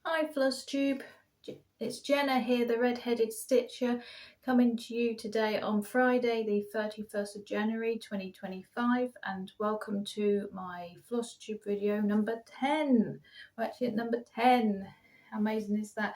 Hi Flosstube, it's Jenna here, the red-headed stitcher, coming to you today on Friday the 31st of January 2025, and welcome to my Flosstube video number 10. We're actually at number 10. How amazing is that?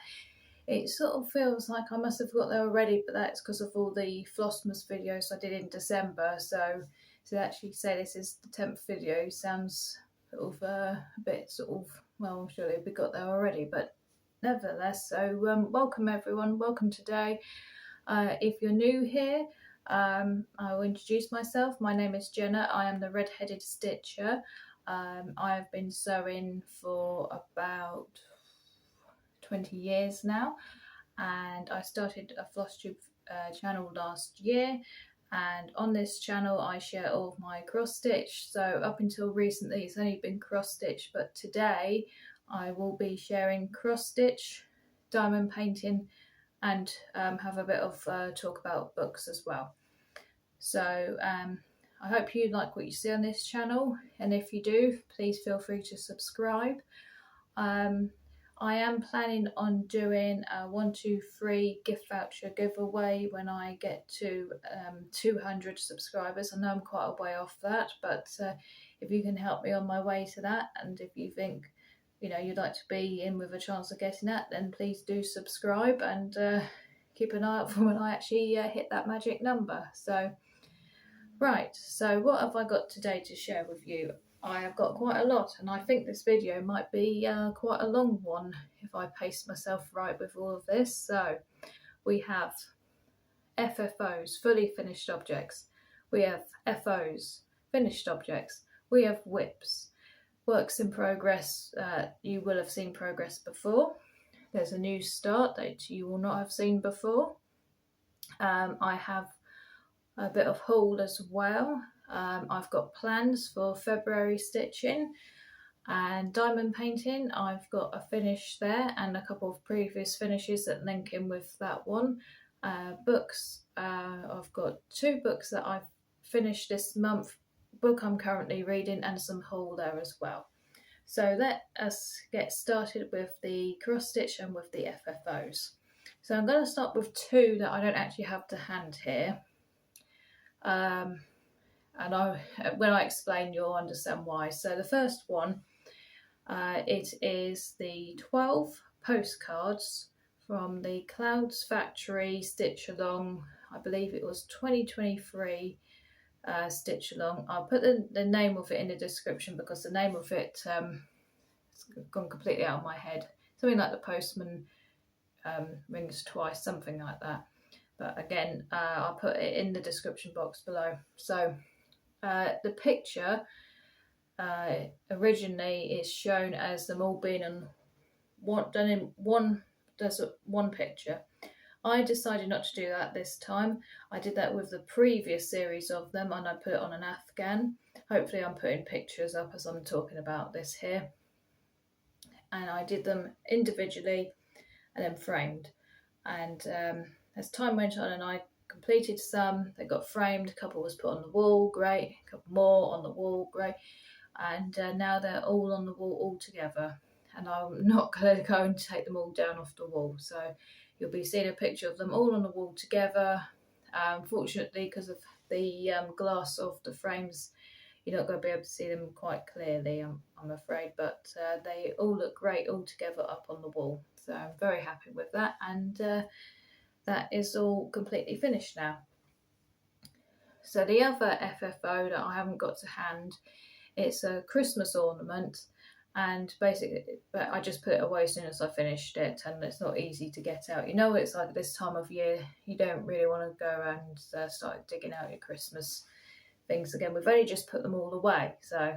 It sort of feels like I must have got there already, but that's because of all the Flossmas videos I did in December, so to actually say this is the 10th video sounds sort of a bit sort of, well, surely we got there already, but nevertheless, so welcome everyone, welcome today. If you're new here, I will introduce myself. My name is Jenna. I am the red-headed stitcher. I have been sewing for about 20 years now, and I started a Flosstube channel last year, and on this channel I share all of my cross stitch. So up until recently it's only been cross stitch, but today I will be sharing cross stitch, diamond painting, and have a bit of talk about books as well. So I hope you like what you see on this channel, and if you do, please feel free to subscribe. I am planning on doing a 1, 2, 3 gift voucher giveaway when I get to 200 subscribers. I know I'm quite a way off that, but if you can help me on my way to that, and if you think you'd like to be in with a chance of getting that, then please do subscribe and keep an eye out for when I actually hit that magic number. So right, so what have I got today to share with you? I have got quite a lot, and I think this video might be quite a long one if I pace myself right with all of this. So we have FFOs, fully finished objects. We have FOs, finished objects. We have WIPs, works in progress. You will have seen progress before. There's a new start that you will not have seen before. I have a bit of haul as well. I've got plans for February stitching and diamond painting. I've got a finish there and a couple of previous finishes that link in with that one. Books, I've got 2 books that I've finished this month, book I'm currently reading, and some haul there as well. So let us get started with the cross stitch and with the FFOs. So I'm going to start with 2 that I don't actually have to hand here. And when I explain, you'll understand why. So the first one, it is the 12 postcards from the Cloudsfactory Stitch Along. I believe it was 2023 Stitch Along. I'll put the name of it in the description because the name of it has gone completely out of my head. Something like the Postman rings twice, something like that. But again, I'll put it in the description box below. So the picture originally is shown as them all being done in one picture. I decided not to do that this time. I did that with the previous series of them, and I put it on an Afghan. Hopefully I'm putting pictures up as I'm talking about this here. And I did them individually and then framed. And as time went on and I completed some, they got framed, a couple was put on the wall, great, a couple more on the wall, great, and now they're all on the wall all together, and I'm not going to go and take them all down off the wall, so you'll be seeing a picture of them all on the wall together. Unfortunately, because of the glass of the frames, you're not going to be able to see them quite clearly, I'm afraid, but they all look great all together up on the wall, so I'm very happy with that, and that is all completely finished now. So the other FFO that I haven't got to hand, it's a Christmas ornament, and basically, but I just put it away as soon as I finished it, and it's not easy to get out. You know, it's like this time of year, you don't really want to go and start digging out your Christmas things again. We've only just put them all away. So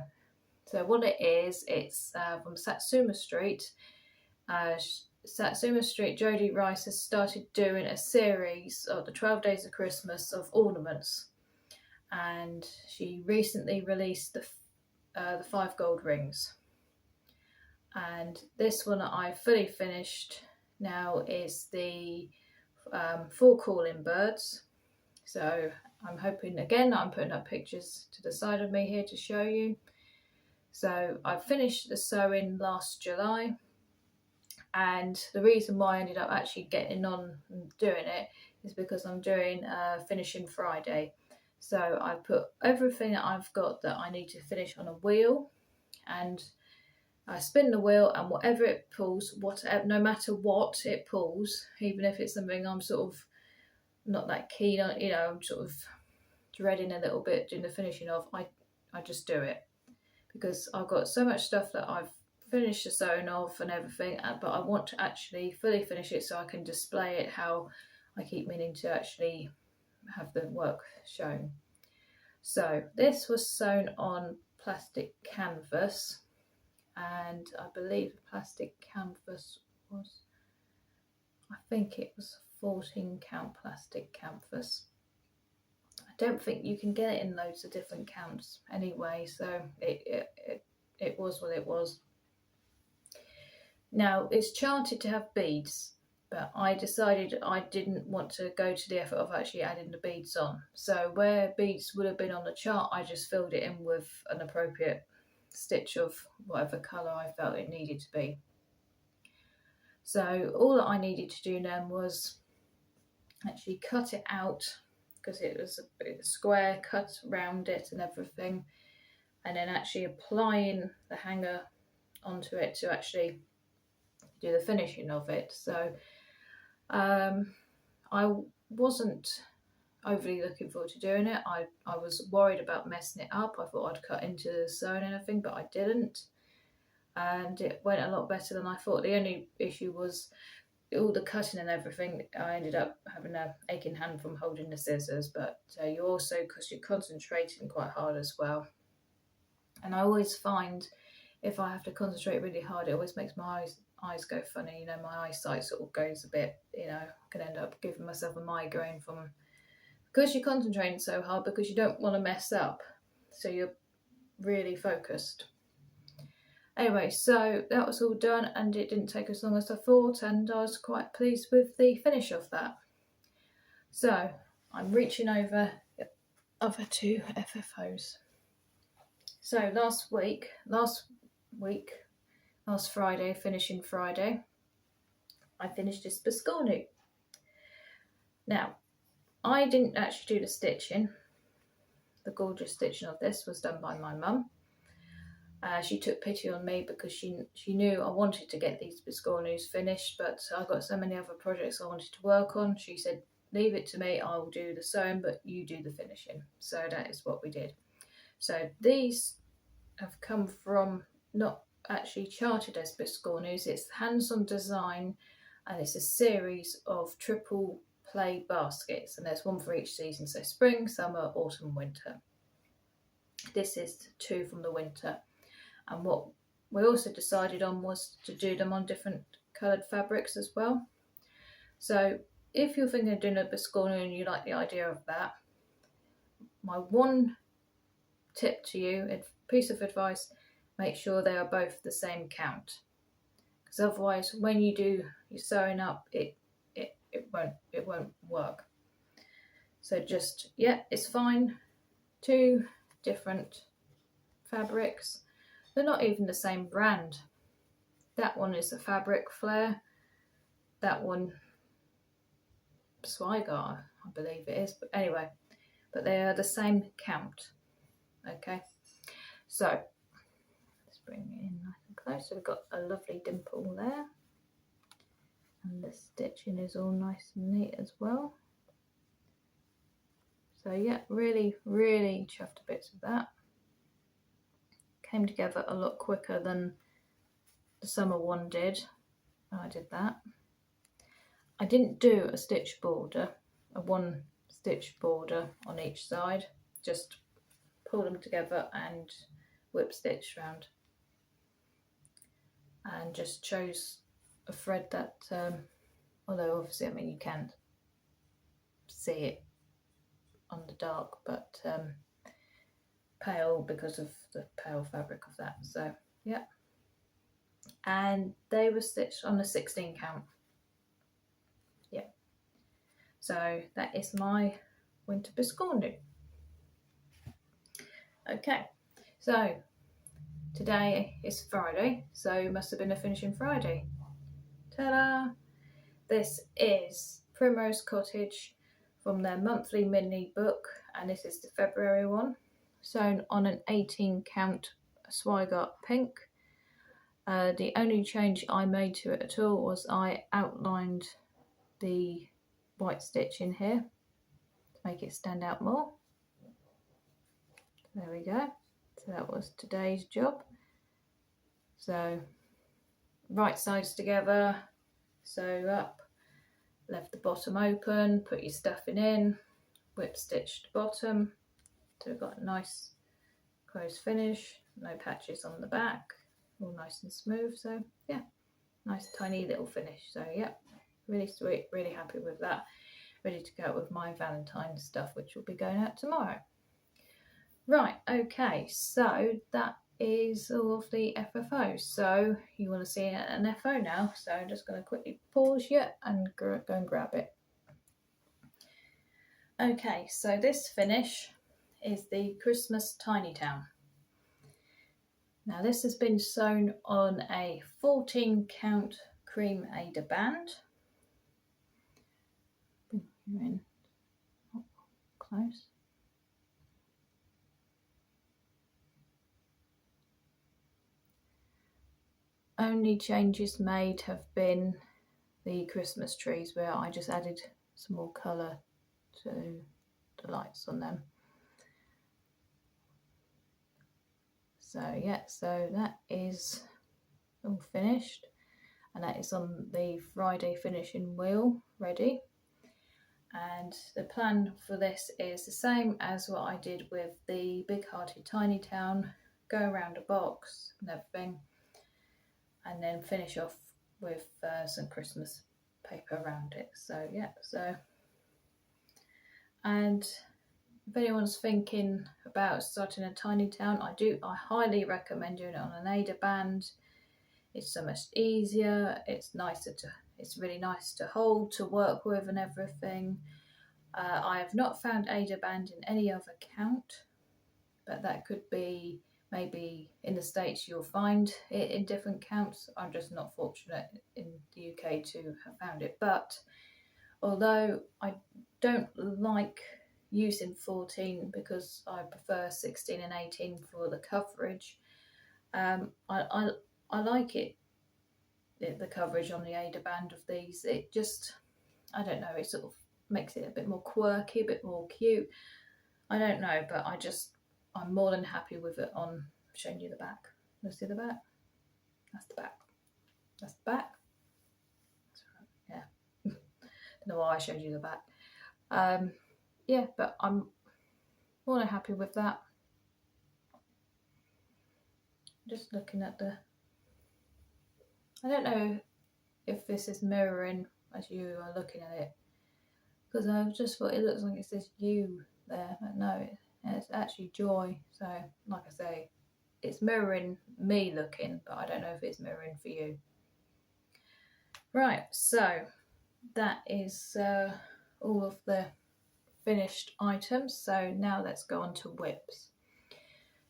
what it is, it's from Satsuma Street. Satsuma Street, Jodie Rice has started doing a series of the 12 Days of Christmas of ornaments, and she recently released the 5 gold rings, and this one that I fully finished now is the 4 calling birds. So I'm hoping, again, I'm putting up pictures to the side of me here to show you. So I finished the sewing last July, And the reason why I ended up actually getting on and doing it is because I'm doing finishing Friday. So I put everything that I've got that I need to finish on a wheel, and I spin the wheel, and whatever it pulls, whatever, no matter what it pulls, even if it's something I'm sort of not that keen on, you know, I'm sort of dreading a little bit doing the finishing of, I just do it, because I've got so much stuff that I've finished the sewing of and everything, but I want to actually fully finish it so I can display it how I keep meaning to actually have the work shown. So this was sewn on plastic canvas, and I believe the plastic canvas was, I think it was 14 count plastic canvas. I don't think you can get it in loads of different counts anyway, so it was what it was. Now it's charted to have beads, but I decided I didn't want to go to the effort of actually adding the beads on. So where beads would have been on the chart, I just filled it in with an appropriate stitch of whatever colour I felt it needed to be. So all that I needed to do then was actually cut it out, because it was a bit square, cut around it and everything, and then actually applying the hanger onto it to actually do the finishing of it. So I wasn't overly looking forward to doing it. I was worried about messing it up. I thought I'd cut into the sewing and everything, but I didn't, and it went a lot better than I thought. The only issue was all the cutting and everything. I ended up having an aching hand from holding the scissors, but you also, because you're concentrating quite hard as well, and I always find if I have to concentrate really hard, it always makes my eyes go funny, you know, my eyesight sort of goes a bit, you know, I can end up giving myself a migraine from, because you're concentrating so hard, because you don't want to mess up, so you're really focused. Anyway, so that was all done, and it didn't take as long as I thought, and I was quite pleased with the finish of that. So I'm reaching over the other two FFOs. So last Friday, finishing Friday, I finished this Biscornu. Now, I didn't actually do the stitching. The gorgeous stitching of this was done by my mum. She took pity on me because she knew I wanted to get these Biscornus finished, but I've got so many other projects I wanted to work on. She said, leave it to me, I'll do the sewing, but you do the finishing. So that is what we did. So these have come from, not actually charted as Biscornus, it's hands-on design, and it's a series of triple play baskets, and there's one for each season, so spring, summer, autumn, winter. This is 2 from the winter. And what we also decided on was to do them on different coloured fabrics as well. So if you're thinking of doing a Biscornu and you like the idea of that, my one tip to you, a piece of advice, make sure they are both the same count, because otherwise when you do your sewing up, it won't work. So just, yeah, it's fine. 2 different fabrics. They're not even the same brand. That one is a Fabric Flare. That one, Swigar, I believe it is. But anyway, but they are the same count. Okay, so let's bring it in nice and close. So we've got a lovely dimple there, and the stitching is all nice and neat as well. So yeah, really, really chuffed to bits with that. Came together a lot quicker than the summer one did. I did that. I didn't do a stitch border, a 1 stitch border on each side, just pull them together and whip stitch round, and just chose a thread that, although obviously, I mean, you can't see it on the dark, but pale because of the pale fabric of that. So yeah, and they were stitched on a 16 count. Yeah, so that is my winter Biscornu. Okay, so today is Friday, so it must have been a finishing Friday Ta-da! This is Primrose Cottage from their monthly mini book, and this is the February one, sewn on an 18 count Swigart pink. The only change I made to it at all was I outlined the white stitch in here to make it stand out more. There we go. So that was today's job. So right sides together, sew up, left the bottom open, put your stuffing in, whip stitched bottom, so we've got a nice close finish, no patches on the back, all nice and smooth. So yeah, nice tiny little finish. So yeah, really sweet, really happy with that. Ready to go with my Valentine's stuff, which will be going out tomorrow. Right, okay, so that is all of the FFOs. So you want to see an FO now, so I'm just going to quickly pause you and go and grab it. Okay, so this finish is the Christmas Tiny Town. Now this has been sewn on a 14 count cream Ada band. Bring you in close. Only changes made have been the Christmas trees, where I just added some more colour to the lights on them. So yeah, so that is all finished, and that is on the Friday finishing wheel ready. And the plan for this is the same as what I did with the Big Hearted Tiny Town. Go around a box and everything, and then finish off with some Christmas paper around it. So yeah, so, and if anyone's thinking about starting a tiny town, I highly recommend doing it on an Ada band. It's so much easier, it's really nice to hold, to work with and everything. I have not found Ada band in any other count, but that could be, maybe in the States you'll find it in different counts. I'm just not fortunate in the UK to have found it. But although I don't like using 14 because I prefer 16 and 18 for the coverage, I like it, the coverage on the Ada band of these. It just, I don't know, it sort of makes it a bit more quirky, a bit more cute. I don't know, but I'm more than happy with it on. I'm showing you the back. Let's see the back. That's the back. That's the back. That's right. Yeah. Don't know why I showed you the back. Yeah, but I'm more than happy with that. Just looking at the, I don't know if this is mirroring as you are looking at it, because I just thought it looks like it says you there, but no, it's actually Joy. So like I say, it's mirroring me looking, but I don't know if it's mirroring for you. Right, so that is all of the finished items. So now let's go on to whips.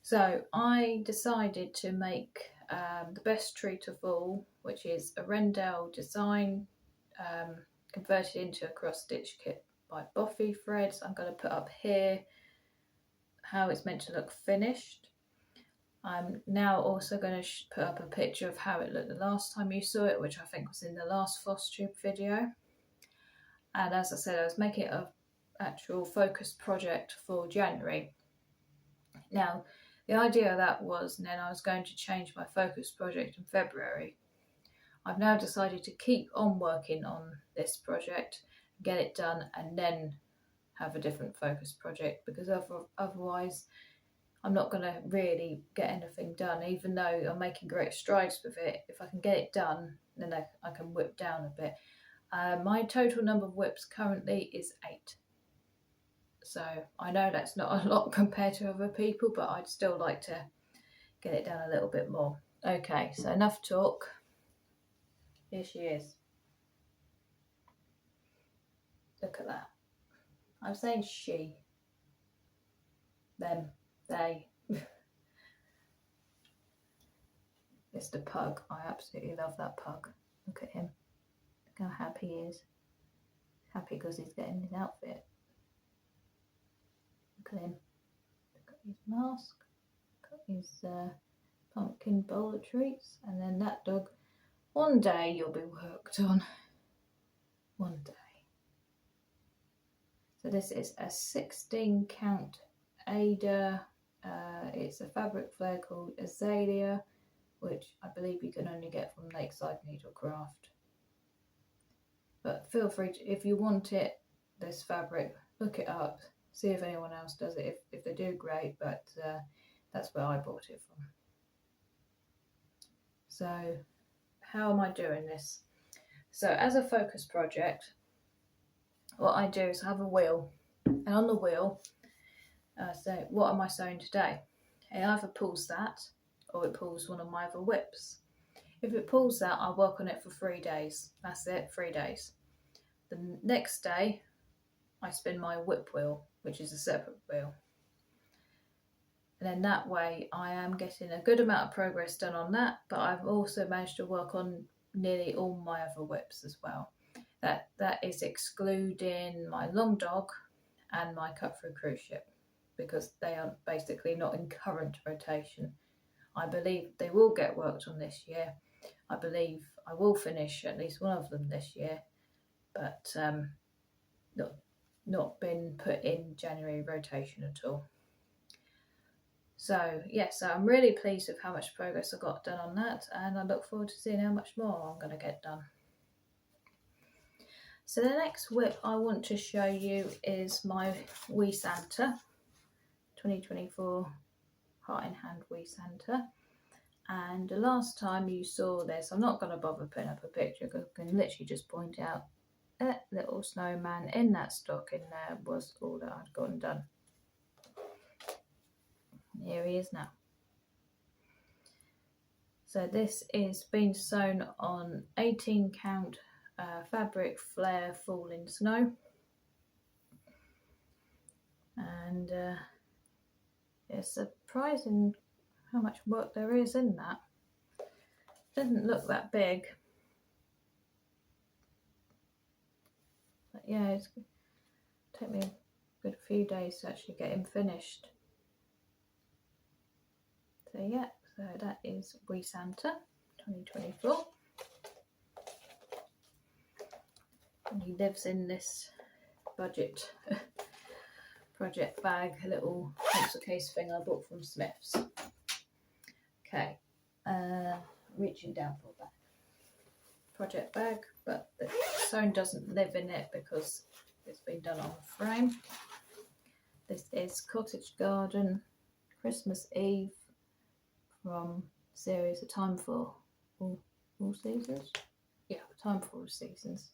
So I decided to make the best treat of all, which is a Rendell design converted into a cross stitch kit by Bothy Threads. I'm going to put up here how it's meant to look finished. I'm now also going to put up a picture of how it looked the last time you saw it, which I think was in the last Flosstube video. And as I said, I was making it an actual focus project for January. Now, the idea of that was, and then I was going to change my focus project in February. I've now decided to keep on working on this project, get it done, and then have a different focus project, because otherwise I'm not going to really get anything done. Even though I'm making great strides with it, if I can get it done, then I can whip down a bit. My total number of whips currently is 8. So I know that's not a lot compared to other people, but I'd still like to get it down a little bit more. Okay, so enough talk. Here she is. Look at that. I'm saying she, them, they. It's the pug. I absolutely love that pug. Look at him. Look how happy he is. Happy because he's getting his outfit. Look at him. Look at his mask. Look at his pumpkin bowl of treats. And then that dog, one day you'll be worked on. One day. So this is a 16 count Ada. It's a fabric flare called Azalea, which I believe you can only get from Lakeside Needlecraft. But feel free to, if you want it, this fabric, look it up, see if anyone else does it. If they do, great, but that's where I bought it from. So how am I doing this? So as a focus project, what I do is have a wheel, and on the wheel, so what am I sewing today? It either pulls that or it pulls one of my other whips. If it pulls that, I'll work on it for 3 days. That's it, 3 days. The next day, I spin my whip wheel, which is a separate wheel. And then that way, I am getting a good amount of progress done on that, but I've also managed to work on nearly all my other whips as well. That is excluding my long dog and my cut through cruise ship, because they are basically not in current rotation. I believe they will get worked on this year. I believe I will finish at least one of them this year, but not been put in January rotation at all. So yes, so I'm really pleased with how much progress I got done on that, and I look forward to seeing how much more I'm going to get done. So the next whip I want to show you is my Wee Santa 2024 Heart in Hand Wee Santa. And the last time you saw this, I'm not going to bother putting up a picture because I can literally just point out that little snowman in that stocking there was all that I'd gotten done. Here he is now. So this is being sewn on 18 count fabric flare falling snow. And it's surprising how much work there is in that. It doesn't look that big, but yeah, it's take me a good few days to actually get him finished. So yeah, so that is Wee Santa 2024, and he lives in this budget project bag, a little pencil case thing I bought from Smith's. Okay, reaching down for that project bag, but the sewn doesn't live in it because it's been done on a frame. This is Cottage Garden Christmas Eve from series A Time for All Seasons. Yeah, Time for All Seasons.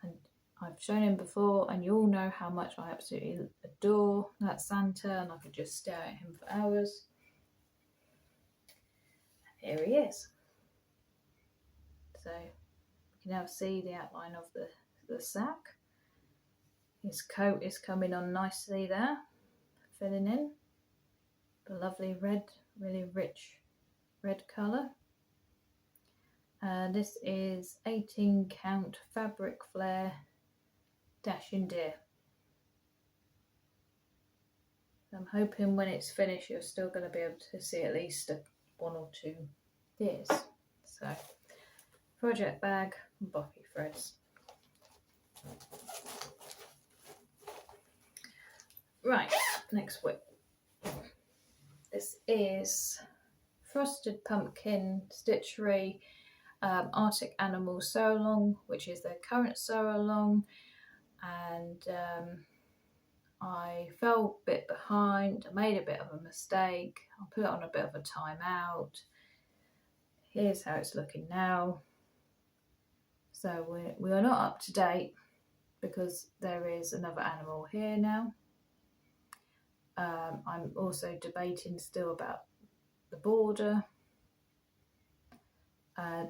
And I've shown him before, and you all know how much I absolutely adore that Santa, and I could just stare at him for hours. And here he is. So you can now see the outline of the sack. His coat is coming on nicely there, filling in. The lovely red, really rich red colour. This is 18 count fabric flare Dashing Deer. I'm hoping when it's finished you're still going to be able to see at least one or two deers. So, project bag, Bothy Threads. Right, next whip. This is Frosted Pumpkin Stitchery Arctic Animal Sew Along, which is their current sew along, and I fell a bit behind. I made a bit of a mistake. I put it on a bit of a timeout. Here's how it's looking now. So we are not up to date because there is another animal here now. I'm also debating still about the border.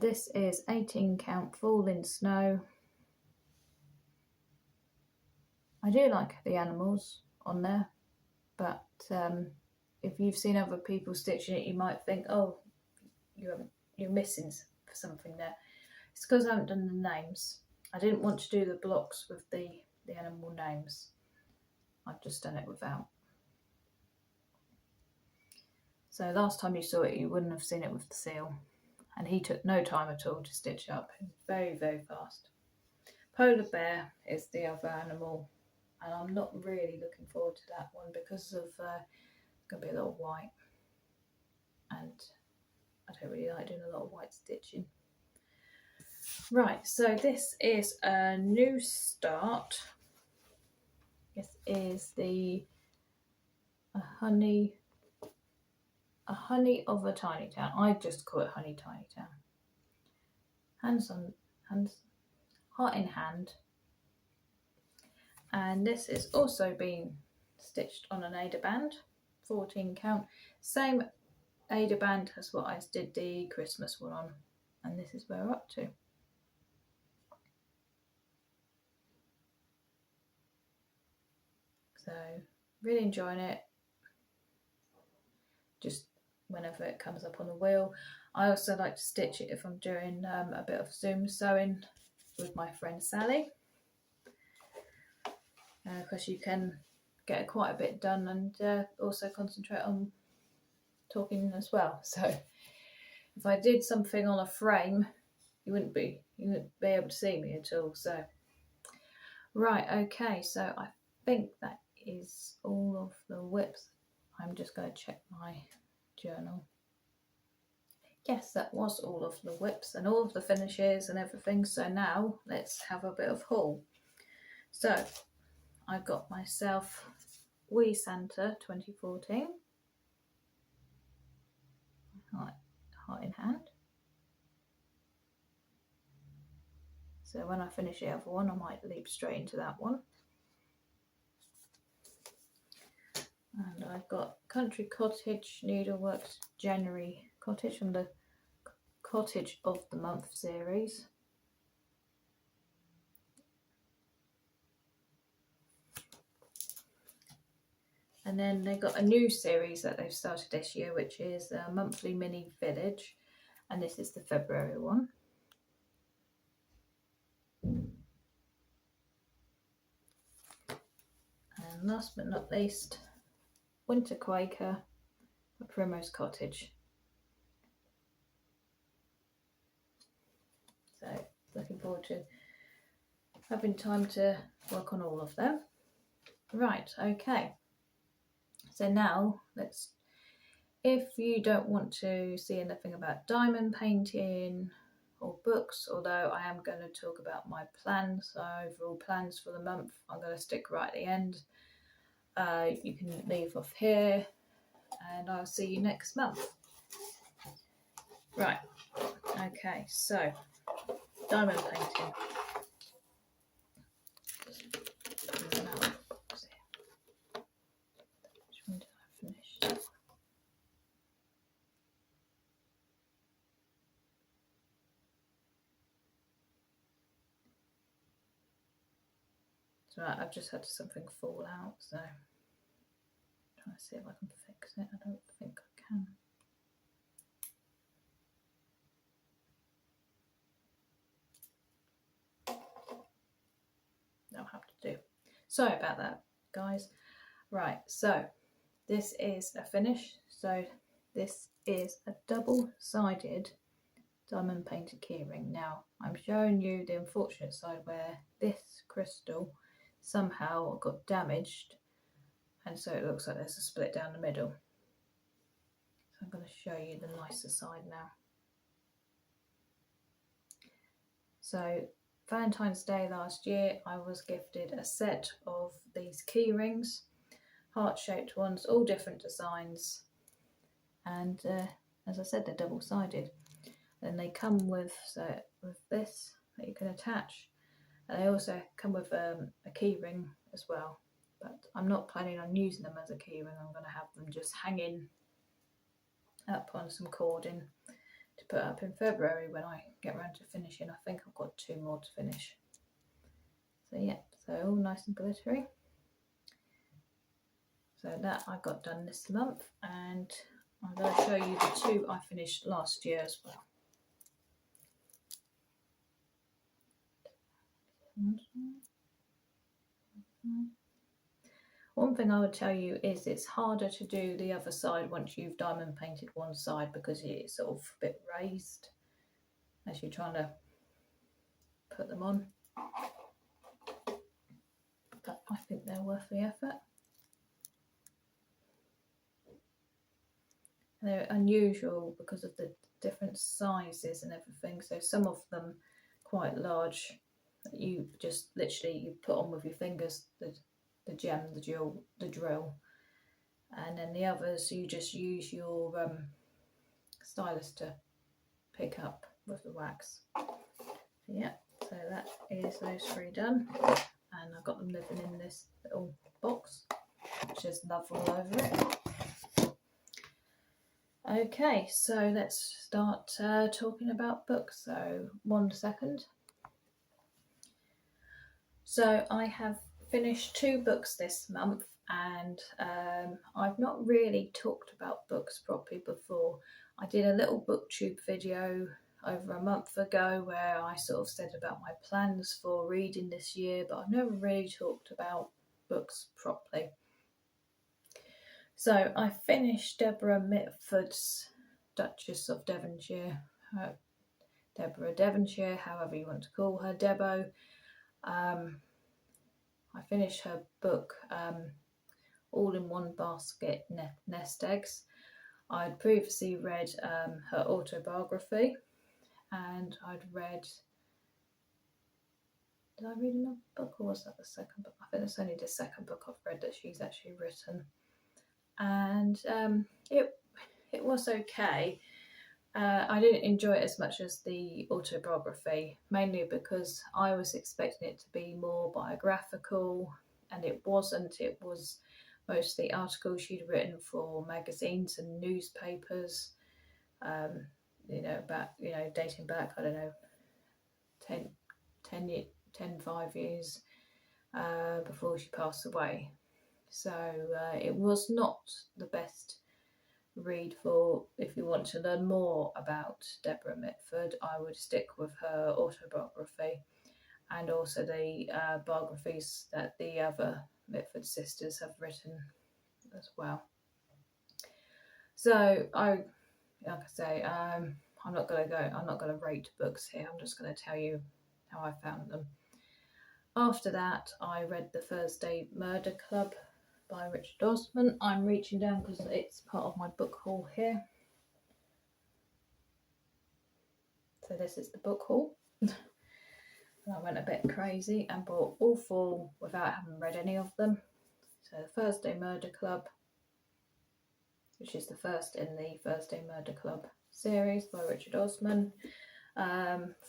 This is 18 count Falling Snow. I do like the animals on there, but if you've seen other people stitching it, you might think, oh, you're missing something there. It's because I haven't done the names. I didn't want to do the blocks with the animal names. I've just done it without. So last time you saw it, you wouldn't have seen it with the seal. And he took no time at all to stitch up. Very, very fast. Polar bear is the other animal. And I'm not really looking forward to that one because of it's going to be a lot of white. And I don't really like doing a lot of white stitching. Right, so this is a new start. This is the honey of a tiny town. I just call it Honey Tiny Town. Hands, heart in hand. And this is also being stitched on an Aida band, 14 count. Same Aida band as what I did the Christmas one on. And this is where we're up to. So really enjoying it. Just whenever it comes up on the wheel. I also like to stitch it if I'm doing a bit of Zoom sewing with my friend Sally, because you can get quite a bit done and also concentrate on talking as well. So if I did something on a frame, you wouldn't be able to see me at all. So right, okay, so I think that is all of the whips. I'm just going to check my journal. Yes, that was all of the whips and all of the finishes and everything. So now let's have a bit of haul. So I got myself Wee Santa 2014, heart in hand. So when I finish the other one, I might leap straight into that one. And I've got Country Cottage Needleworks January Cottage from the Cottage of the Month series. And then they've got a new series that they've started this year, which is a monthly mini village. And this is the February one. And last but not least, Winter Quaker, a Primrose Cottage. So looking forward to having time to work on all of them. Right, okay. So now if you don't want to see anything about diamond painting or books, although I am going to talk about my plans, overall plans for the month, I'm going to stick right at the end. You can leave off here and I'll see you next month. Right, okay, so diamond painting. Which one did I finish? So right, I've just had something fall out, so I'm trying to see if I can fix it. I don't think I can. I'll have to do. Sorry about that, guys. Right, so this is a finish. So this is a double-sided diamond painted keyring. Now I'm showing you the unfortunate side where this crystal somehow got damaged, and so it looks like there's a split down the middle. So I'm going to show you the nicer side now. So Valentine's Day last year, I was gifted a set of these key rings, heart-shaped ones, all different designs, and as I said, they're double-sided. And they come with this that you can attach, and they also come with a key ring as well. But I'm not planning on using them as a key ring. I'm going to have them just hanging up on some cording to put up in February when I get around to finishing. I think I've got 2 more to finish. So yeah, so all nice and glittery. So that I got done this month, and I'm going to show you the 2 I finished last year as well. One thing I would tell you is it's harder to do the other side once you've diamond painted one side, because it's sort of a bit raised as you're trying to put them on. But I think they're worth the effort. They're unusual because of the different sizes and everything. So some of them quite large, you just literally you put on with your fingers the gem, the drill, and then the others you just use your stylus to pick up with the wax. Yeah, so that is those three done, and I've got them living in this little box, which is love all over it. Okay, so let's start talking about books. So 1 second. So I have finished 2 books this month, and I've not really talked about books properly before. I did a little booktube video over a month ago where I sort of said about my plans for reading this year, but I've never really talked about books properly. So I finished Deborah Mitford's Duchess of Devonshire, Deborah Devonshire, however you want to call her, Debo. I finished her book, All in One Basket Nest Eggs. I'd previously read her autobiography, and I'd read, did I read another book, or was that the second book? I think it's only the second book I've read that she's actually written. And it was okay. I didn't enjoy it as much as the autobiography, mainly because I was expecting it to be more biographical, and it wasn't. It was mostly articles she'd written for magazines and newspapers, dating back, I don't know, 5 years before she passed away. So it was not the best read for if you want to learn more about Deborah Mitford. I would stick with her autobiography and also the biographies that the other Mitford sisters have written as well. So like I say, I'm not going to rate books here. I'm just going to tell you how I found them. After that, I read The Thursday Murder Club by Richard Osman. I'm reaching down because it's part of my book haul here. So this is the book haul. I went a bit crazy and bought all 4 without having read any of them. So The Thursday Murder Club, which is the first in the Thursday Murder Club series by Richard Osman.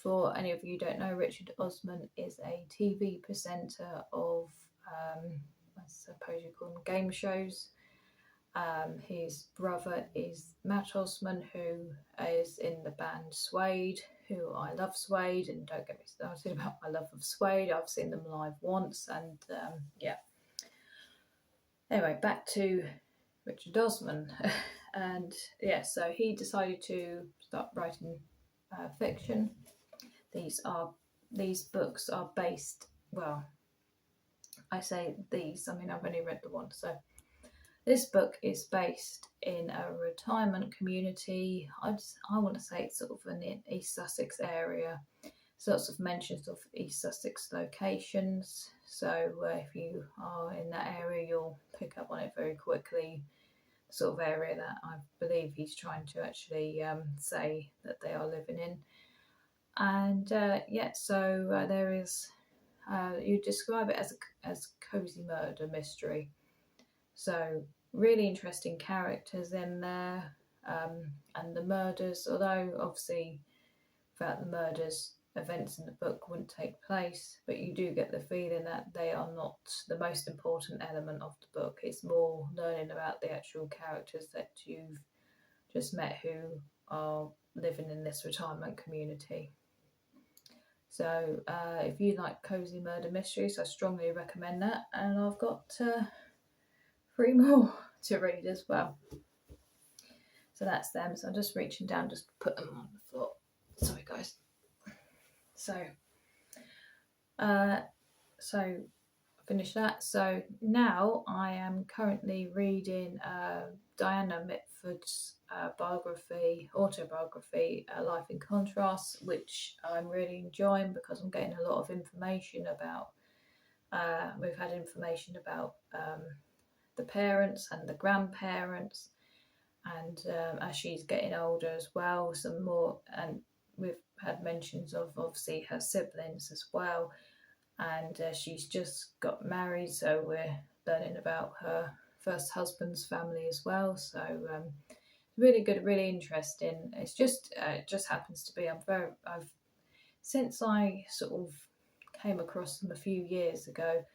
For any of you who don't know, Richard Osman is a TV presenter of I suppose you call them game shows. His brother is Matt Osman, who is in the band Suede, who I love Suede, and don't get me started about my love of Suede. I've seen them live once, and yeah. Anyway, back to Richard Osman. And yeah, so he decided to start writing fiction. These books are based, well, I say these, I mean I've only read the one. So this book is based in a retirement community. I want to say it's sort of in the East Sussex area. There's lots of mentions of East Sussex locations. So if you are in that area, you'll pick up on it very quickly. The sort of area that I believe he's trying to actually say that they are living in. And so there is, you describe it as cozy murder mystery. So really interesting characters in there, and the murders, although obviously without the murders, events in the book wouldn't take place, but you do get the feeling that they are not the most important element of the book. It's more learning about the actual characters that you've just met who are living in this retirement community. So if you like cozy murder mysteries, I strongly recommend that. And I've got 3 more to read as well. So that's them. So I'm just reaching down just to put them on the floor. Sorry guys. So So I finished that. So now I am currently reading Diana Mitford's autobiography, Life in Contrast, which I'm really enjoying because I'm getting a lot of information about. We've had information about the parents and the grandparents, and as she's getting older as well, some more, and we've had mentions of obviously her siblings as well, and she's just got married, so we're learning about her first husband's family as well. So really good, really interesting. It's just it just happens to be I've since I sort of came across them a few years ago,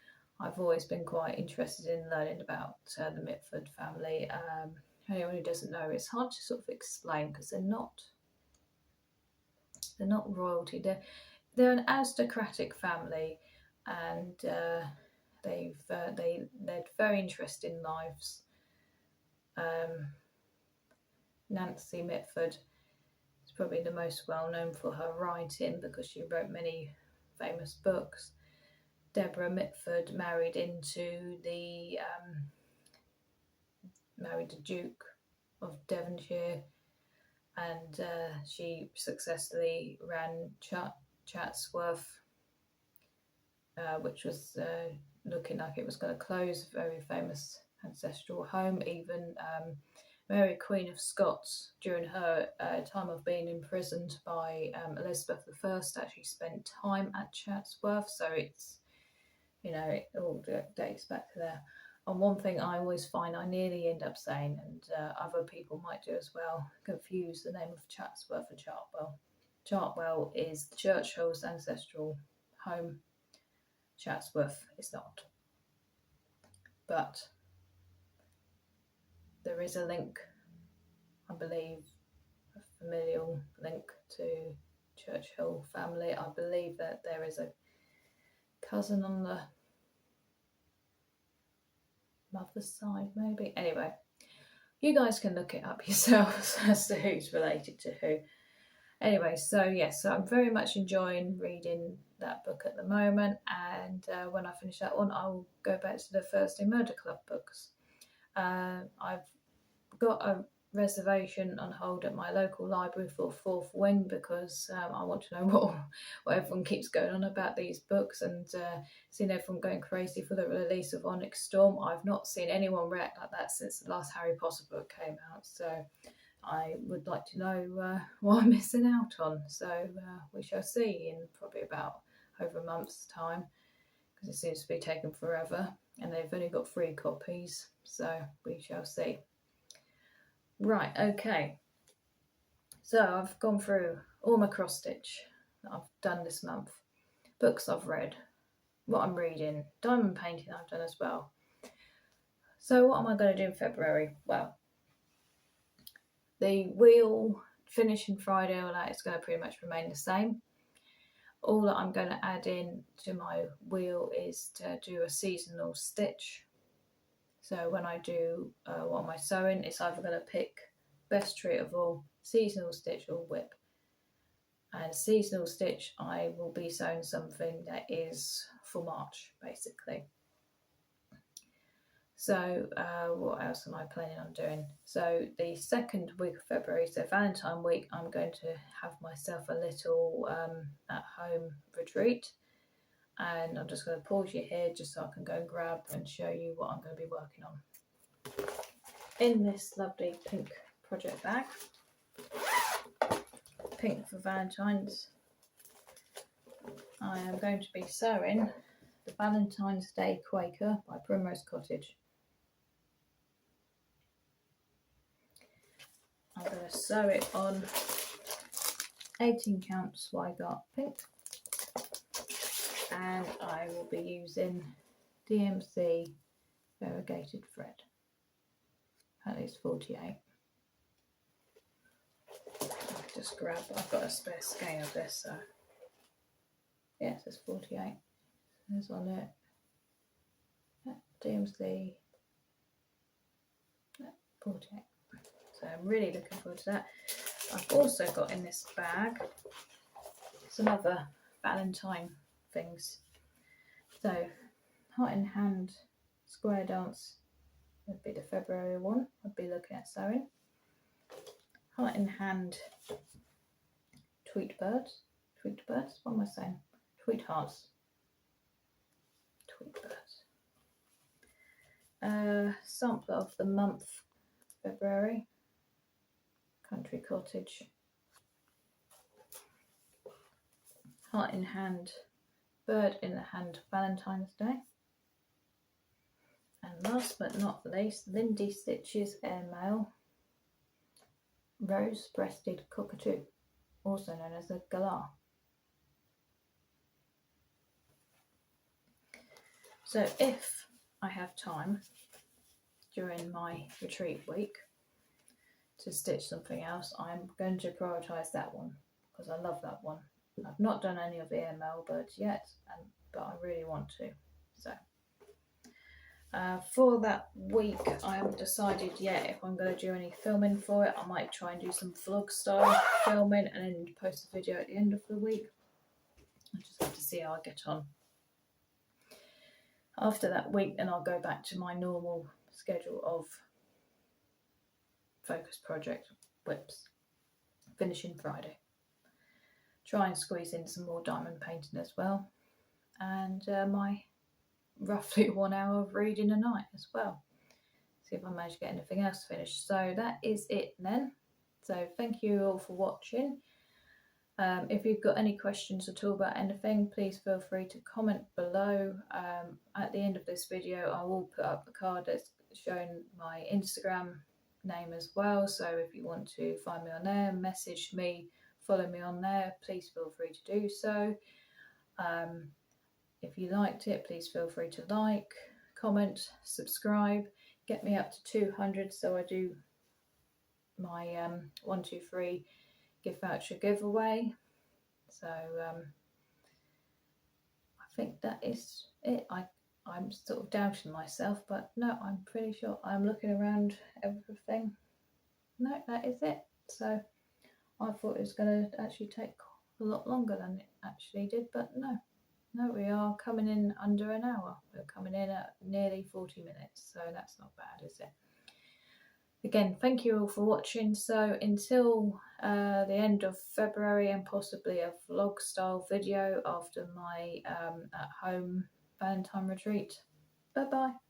I've always been quite interested in learning about the Mitford family. Anyone who doesn't know, it's hard to sort of explain because they're not royalty. They're an aristocratic family, and they led very interesting lives. Nancy Mitford is probably the most well known for her writing because she wrote many famous books. Deborah Mitford married the Duke of Devonshire, and she successfully ran Chatsworth, which was looking like it was going to close. A very famous ancestral home. Even Mary Queen of Scots, during her time of being imprisoned by Elizabeth I, actually spent time at Chatsworth. So it's, it all dates back to there. And one thing I always find I nearly end up saying, and other people might do as well, confuse the name of Chatsworth and Chartwell. Chartwell is the Churchill's ancestral home. Chatsworth is not. But there is a link, I believe, a familial link to Churchill family. I believe that there is a cousin on the mother's side, maybe. Anyway, you guys can look it up yourselves as to who's related to who. Anyway, so yes, so I'm very much enjoying reading that book at the moment, and when I finish that one, I'll go back to the Thursday Murder Club books. I've got a reservation on hold at my local library for Fourth Wing because I want to know what everyone keeps going on about these books, and seeing everyone going crazy for the release of Onyx Storm. I've not seen anyone react like that since the last Harry Potter book came out, so I would like to know what I'm missing out on. So we shall see in probably about over a month's time, because it seems to be taking forever, and they've only got 3 copies, so we shall see. Right, okay, so I've gone through all my cross stitch that I've done this month, books I've read, what I'm reading, diamond painting I've done as well. So what am I going to do in February? Well, the wheel finishing Friday, all that is going to pretty much remain the same. All that I'm going to add in to my wheel is to do a seasonal stitch. So when I do what am I sewing, it's either going to pick best treat of all, seasonal stitch or whip. And seasonal stitch, I will be sewing something that is for March, basically. So what else am I planning on doing? So the second week of February, so Valentine week, I'm going to have myself a little at-home retreat. And I'm just going to pause you here just so I can go and grab and show you what I'm going to be working on. In this lovely pink project bag, pink for Valentine's, I am going to be sewing the Valentine's Day Quaker by Primrose Cottage. I'm going to sew it on 18 count Swigart pink, and I will be using DMC variegated thread. That is 48. Just grab, I've got a spare skein of this, so yes, it's 48. There's on it. DMC 48. So I'm really looking forward to that. I've also got in this bag some other Valentine things. So Heart in Hand Square Dance would be the February one. I'd be looking at sewing. Heart in Hand Tweet Birds. What am I saying? Tweet Hearts. Tweet Birds. Sample of the month February. Country Cottage. Heart in Hand, Bird in the Hand, Valentine's Day. And last but not least, Lindy Stitches Airmail, Rose Breasted Cockatoo, also known as a galah. So if I have time during my retreat week to stitch something else, I'm going to prioritise that one because I love that one. I've not done any of the airmail birds yet, but I really want to. So for that week, I haven't decided yet if I'm going to do any filming for it. I might try and do some vlog style filming and then post a video at the end of the week. I just have to see how I get on. After that week, then I'll go back to my normal schedule of focus project whips, finishing Friday. Try and squeeze in some more diamond painting as well, and my roughly 1 hour of reading a night as well. See if I manage to get anything else finished. So that is it then. So thank you all for watching. If you've got any questions at all about anything, please feel free to comment below. At the end of this video, I will put up a card that's showing my Instagram name as well. So if you want to find me on there, message me, follow me on there, please feel free to do so. If you liked it, please feel free to like, comment, subscribe, get me up to 200 so I do my 1, 2, 3 gift voucher giveaway. So I think that is it. I'm sort of doubting myself, but no, I'm pretty sure. I'm looking around everything. No, that is it. So I thought it was going to actually take a lot longer than it actually did, but no, we are coming in under an hour. We're coming in at nearly 40 minutes, so that's not bad, is it? Again, thank you all for watching. So until the end of February, and possibly a vlog style video after my at home Valentine retreat. Bye bye.